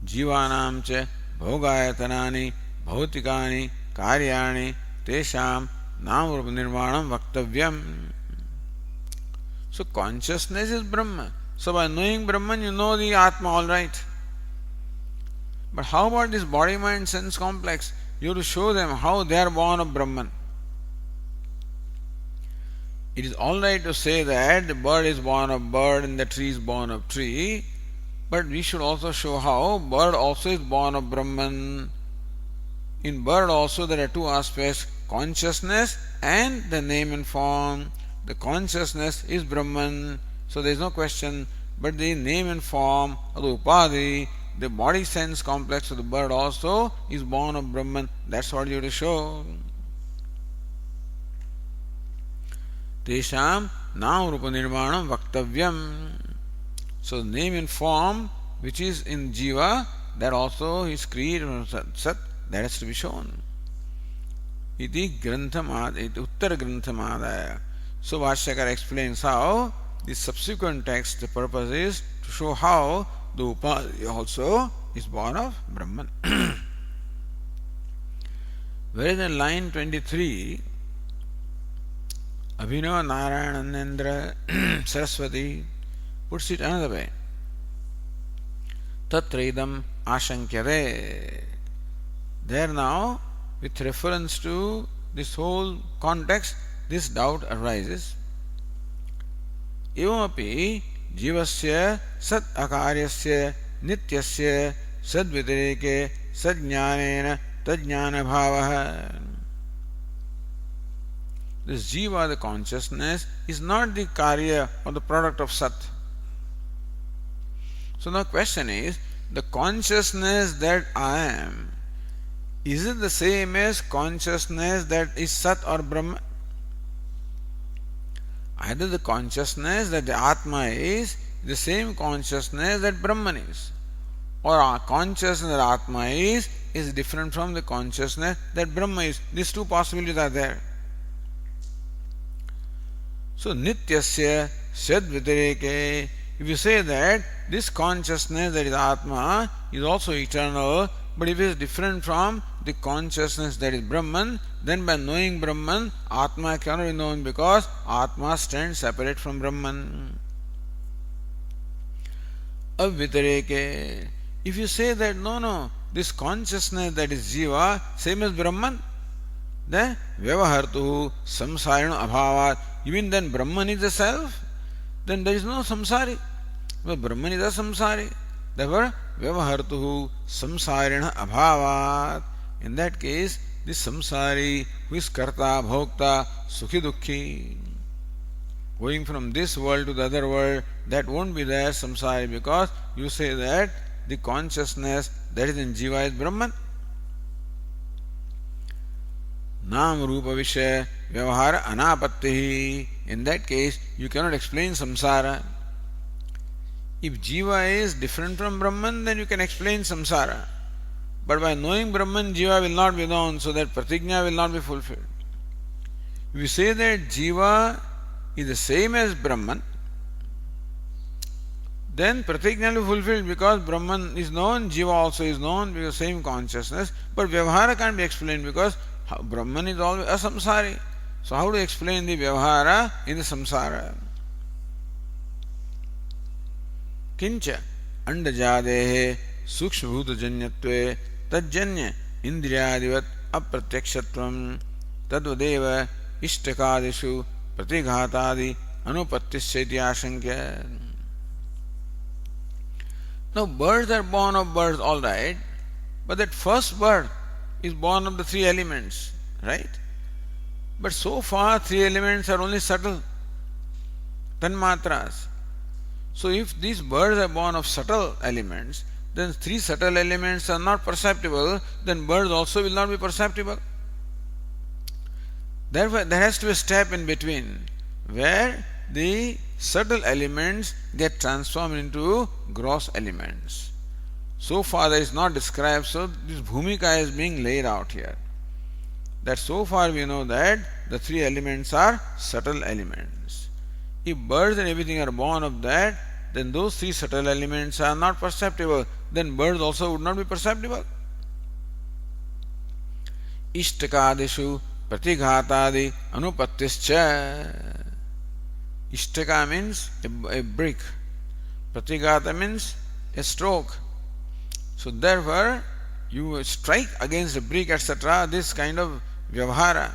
[SPEAKER 1] Jivanam cha bhogayatanani bhautikani karyani tesham namarupa nirmanam vaktavyam. So consciousness is Brahma. So by knowing Brahman, you know the Atma, all right. But how about this body, mind, sense complex? You have to show them how they are born of Brahman. It is all right to say that the bird is born of bird and the tree is born of tree, but we should also show how bird also is born of Brahman. In bird also there are two aspects, consciousness and the name and form. The consciousness is Brahman, so there is no question, but the name and form of the upadhi, the body sense complex of the bird also is born of Brahman. That's what you have to show. Tesham nam rupa nirmanam vaktavyam. So name and form which is in jiva, that also is created from sat, that has to be shown. Iti granthamad, iti uttara granthamadaya. So Vashyakara explains how the subsequent text, the purpose is to show how the upadhi also is born of Brahman. Whereas in line 23, Abhinav Narayanandra Saraswati puts it another way. Tatraidam ashankyade. There now, with reference to this whole context, this doubt arises. Evamapi jivasya sat akaryasya nityasya sadvitireke sadjnanena tajnana bhavaha. This jiva, the consciousness, is not the karya or the product of sat. So the question is, the consciousness that I am, is it the same as consciousness that is sat or Brahma? Either the consciousness that the Atma is the same consciousness that Brahman is, or our consciousness that Atma is different from the consciousness that Brahma is. These two possibilities are there. So nityasya sadvitireke. If you say that this consciousness that is Atma is also eternal, but if it is different from the consciousness that is Brahman, then by knowing Brahman, Atma cannot be known because Atma stands separate from Brahman. Avvitareke. If you say that no, this consciousness that is Jiva, same as Brahman, then Vyavahartu samsarina abhavat. You mean then Brahman is the self? Then there is no samsari. But Brahman is a samsari. Therefore, Vyavahartu samsarina abhavat. In that case, this samsari who is karta, bhokta, sukhi dukhi, going from this world to the other world, that won't be there, samsari, because you say that the consciousness that is in jiva is Brahman. Nam rupa vishaya vyavahara anapattihi. In that case, you cannot explain samsara. If Jiva is different from Brahman, then you can explain samsara. But by knowing Brahman, Jiva will not be known, so that pratigna will not be fulfilled. If you say that Jiva is the same as Brahman, then pratigna will be fulfilled because Brahman is known, Jiva also is known because same consciousness. But Vyavahara can't be explained because Brahman is always a samsari. So how to explain the Vyavahara in the samsara? Kincha andajadehe sukshmabhutajanyatve tajjanya indriyadivat apratyakshatvam tadvadeva ishtakadishu pratighatadi anupattisyeti ashankya. Now birds are born of birds, all right, but that first bird is born of the three elements, right? But so far three elements are only subtle, tanmatras. So if these birds are born of subtle elements, then three subtle elements are not perceptible, then birds also will not be perceptible. Therefore, there has to be a step in between where the subtle elements get transformed into gross elements. So far that is not described, so this bhumika is being laid out here. That so far we know that the three elements are subtle elements. If birds and everything are born of that, then those three subtle elements are not perceptible. Then birds also would not be perceptible. Ishtakadishu pratighatadi anupattischa. Ishtaka means a brick. Pratighata means a stroke. So therefore, you strike against a brick, etc. This kind of vyavahara,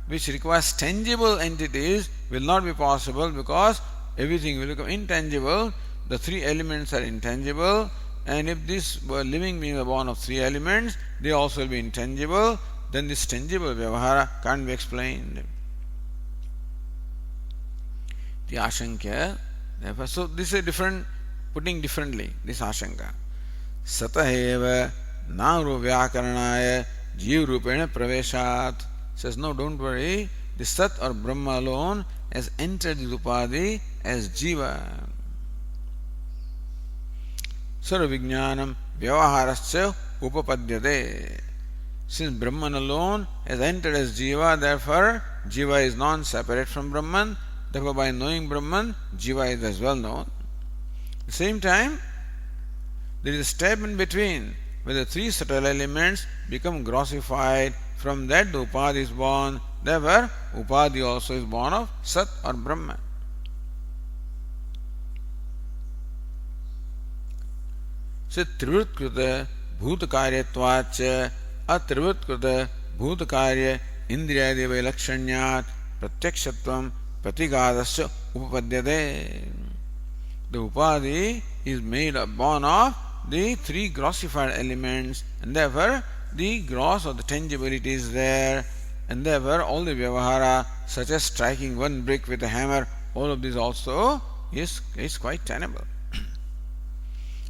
[SPEAKER 1] which requires tangible entities, will not be possible because everything will become intangible. The three elements are intangible, and if this living being are born of three elements, they also will be intangible. Then this tangible vyavahara can't be explained. The ashankya, therefore, so this is a different, putting differently, this ashanka. Sataheva nāru vyākaranāya jiva rupena praveshat. Says, no, don't worry, the Sat or Brahma alone has entered the Upadhi as Jiva. Sarva vijnanam vyavaharasya upapadyate. Since Brahman alone has entered as Jiva, therefore Jiva is non-separate from Brahman. Therefore, by knowing Brahman, Jiva is as well known. At the same time, there is a step in between where the three subtle elements become grossified. From that the Upadhi is born. Therefore, Upadhi also is born of Sat or Brahman. So, Trivritkrita bhutakaryatvacha atrivritkrita bhutakarya indriyadeva lakshanyat pratyakshatvam pratighadasya upapadyate. The Upadhi is made up, born of the three grossified elements, and therefore the gross or the tangibility is there, and therefore all the vyavahara, such as striking one brick with a hammer, all of this also is quite tenable.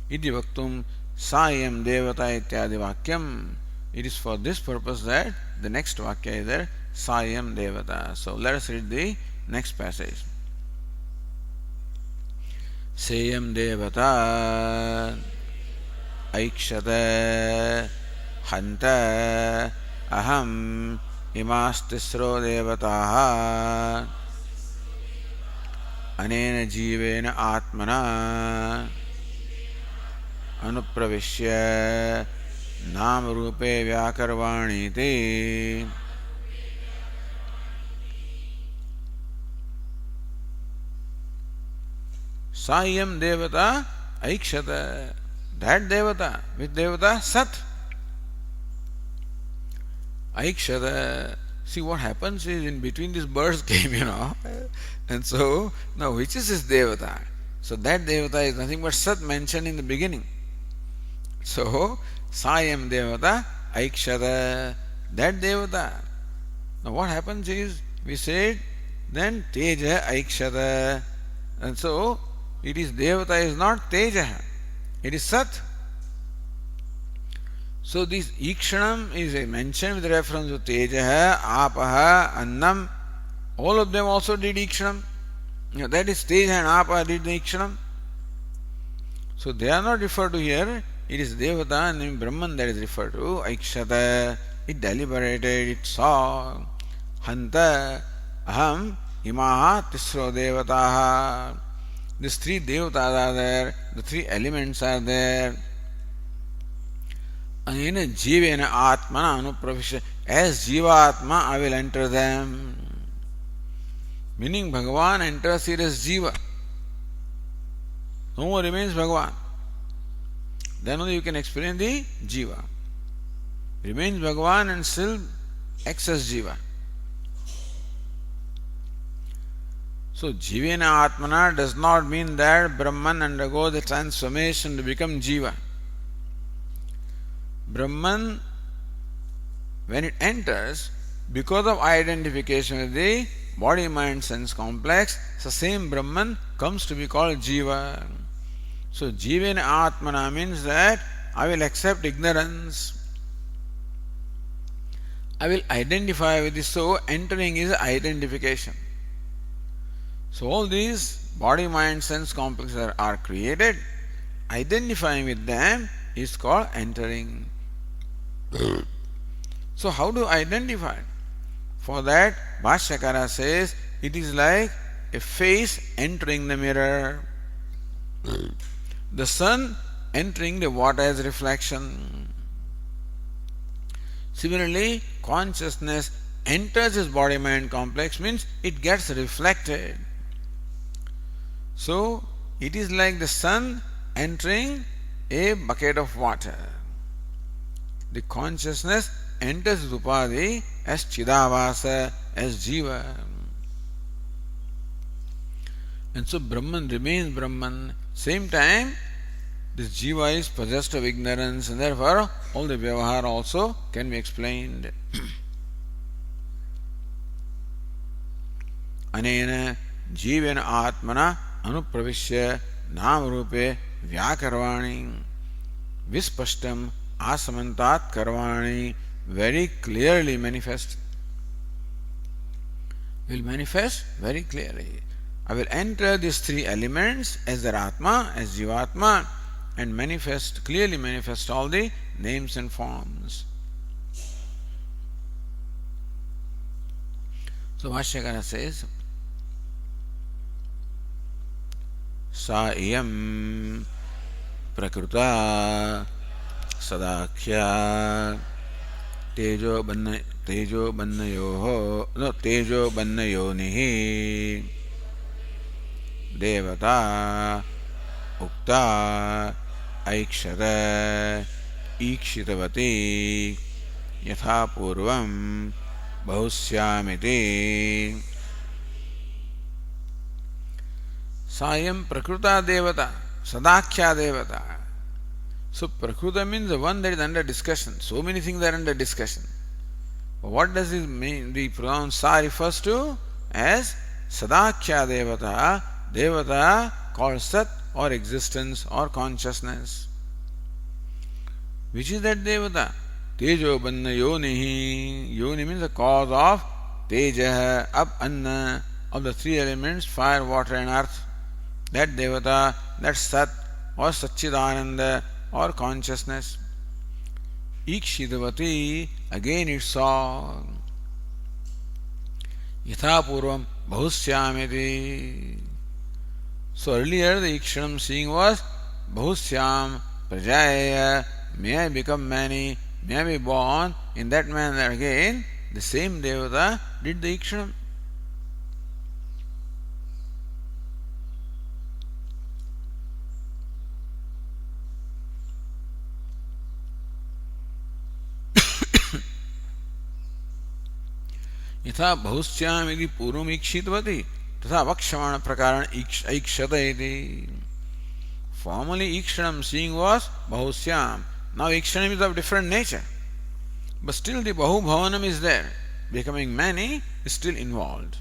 [SPEAKER 1] Iti vaktum sayam devata ityadi vakyam. It is for this purpose that the next vakya is there, sayam devata. So let us read the next passage. Sayam devata aikshata hanta aham imastisro devataha anena jivena atmana anupravishya nam rupe vyakarvani te. Sayam devata aikshata. That devata, which devata? Sat. Aikshata. See what happens is in between these birds came, and so now which is this devata? So that devata is nothing but Sat mentioned in the beginning. So Sayam devata aikshata. That devata. Now what happens is we said then Teja aikshata, and so it is devata is not Teja, it is Sat. So this Ikshanam is mentioned with reference to Tejaha, Apaha, Annam. All of them also did Ikshanam. That is Teja and Apaha did the Ikshanam. So they are not referred to here. It is Devata named Brahman that is referred to. Aikshata, it deliberated, it saw. Hanta, Aham, Imaha, Tisro Devataha. These three devatas are there, the three elements are there. Anena Jivena Atmana Anupravisha. As Jiva Atma, I will enter them. Meaning Bhagavan enters here as Jiva. No more remains Bhagavan. Then only you can explain the Jiva. Remains Bhagavan and still acts as Jiva. So Jivena Atmana does not mean that Brahman undergoes the transformation to become Jiva. Brahman, when it enters, because of identification with the body, mind, sense complex, the same Brahman comes to be called Jiva. So Jivena Atmana means that I will accept ignorance. I will identify with this. So entering is identification. So all these body, mind, sense complexes are created. Identifying with them is called entering. So how do I identify? For that, Bhashyakara says it is like a face entering the mirror. The sun entering the water as reflection. Similarly, consciousness enters his body-mind complex means it gets reflected. So, it is like the sun entering a bucket of water. The consciousness enters Upadhi as Chidavasa, as Jiva. And so Brahman remains Brahman. Same time, this Jiva is possessed of ignorance, and therefore all the Vyavahara also can be explained. Anena Jivena Atmana Anupravishya Namarupe Vyakarvani Vispashtam Asamantat Karvani, very clearly manifest. Will manifest very clearly. I will enter these three elements as their Atma, as Jivatma, and manifest, clearly manifest all the names and forms. So Bhashyakara says, Sa iyam prakruta sadakhya tejo bannayonihi devata ukta aikshata ikshitavati yatha purvam bahusyamiti. Sayam prakruta devata, sadakhya devata. So prakruta means the one that is under discussion. So many things are under discussion. But what does it mean? The pronoun sa refers to as sadakhya devata, devata called sat or existence or consciousness. Which is that devata? Tejo banna yonihi. Yoni means the cause of teja, up, anna, of the three elements, fire, water and earth. That devata, that sat or satchidananda or consciousness. Ikshidavati, again it saw. Yatha purvam bahusyamiti. So earlier the Ikshanam seeing was bahusyam prajaya, may I become many, may I be born. In that manner again, the same devata did the Ikshanam. यथा बहुश्याम यदि पूर्वम ईक्षितवती तथा वक्षमाण प्रकारण ऐक्षत इति. Formerly Ikshanam seeing was Bahusyam. Now Ikshanam is of different nature. But still the Bahu Bhavanam is there. Becoming many is still involved.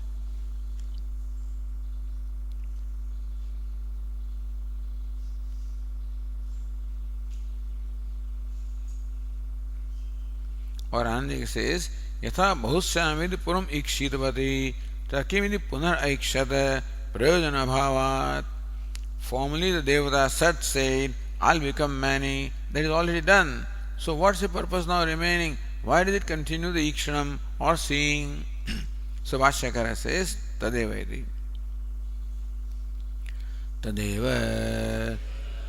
[SPEAKER 1] Or Anand says, Yatha Bahusyamidi Puram Ikshitavati Takimidi Punar Aikshata Prayojana Bhavat. Formerly the Devata Sat said, I'll become many. That is already done. So what's the purpose now remaining? Why did it continue the Ikshanam or seeing? So Vashyakara says, Tadeva iti. Tadeva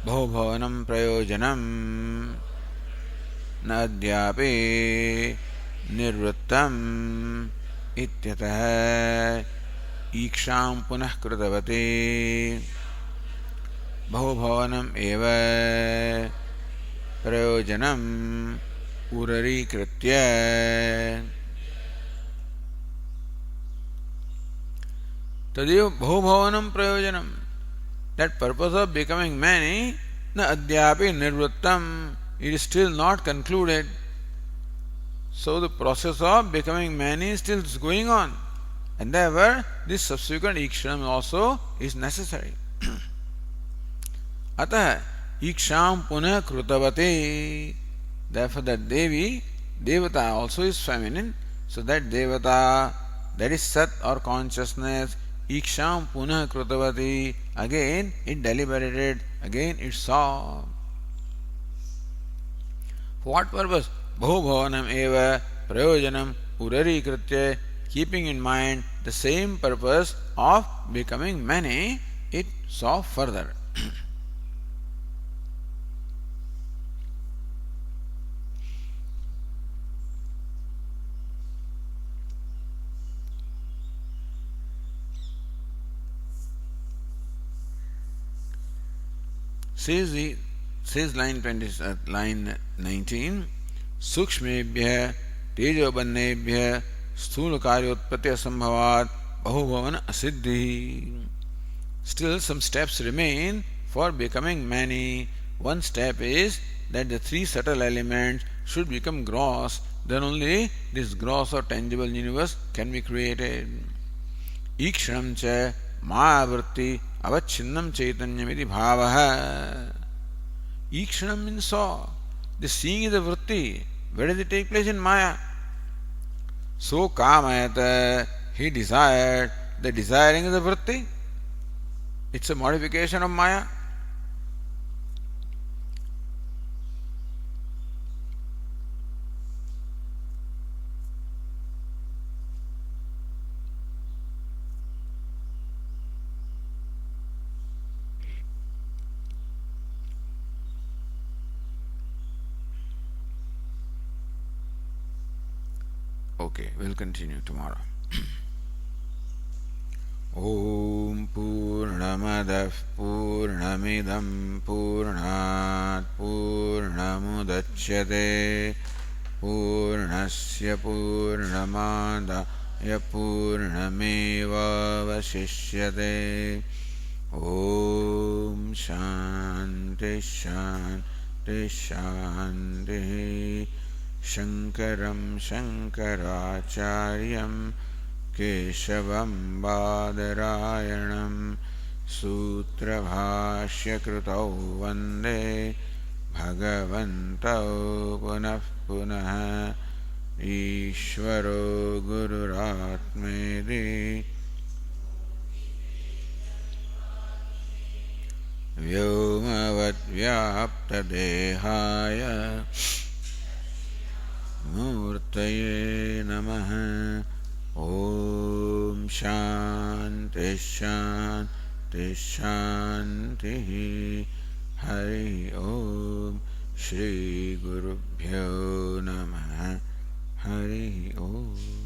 [SPEAKER 1] bahubhavanam prayojanam na adyapi nirvrittam ityatah iksham punah krutavati bahubhavanam eva prayojanam urarikritya tadeva bahubhavanam prayojanam. That purpose of becoming many, na adyapi nirvrittam, it is still not concluded. So the process of becoming many is still going on. And therefore, this subsequent ikshanam also is necessary. Atah iksham punah krutavate. Therefore, that Devi, Devata also is feminine. So that Devata, that is Sat or consciousness, iksham punah krutavati, again it deliberated, again it saw. For what purpose? Bahubhavanam eva prayojanam urarikritya, keeping in mind the same purpose of becoming many, it saw further. Says line 19, Sukshmebhya Tejobannebhya Sthula Karyotpati Asambhavat Bahubhavan Asiddhi. Still some steps remain for becoming many. One step is that the three subtle elements should become gross, then only this gross or tangible universe can be created. Ikshanam cha Mayavritti avacchinnam chaitanyamiti bhavaha. Ikshanam means saw. The seeing is a vritti. Where does it take place? In Maya. So kamayata, he desired. The desiring is a vritti. It's a modification of Maya. Okay, we'll continue tomorrow. Om Purnamadah Purnamidam Purnat Purnamudachyate Purnasya Purnamadaya Purnameva Vasishyate. Om Shanti Shanti Shanti. Shankaram Shankaracharyam Keshavam Badarayanam Sutrabhashyakrutau Vande Bhagavantau Punah Punah Ishvaro Gururatmedi Vyomavat Vyapta Dehaya Murtaye Namaha. Om Shanti Shanti Shanti. Hari Om. Shri Gurubhyo Namaha. Hari Om.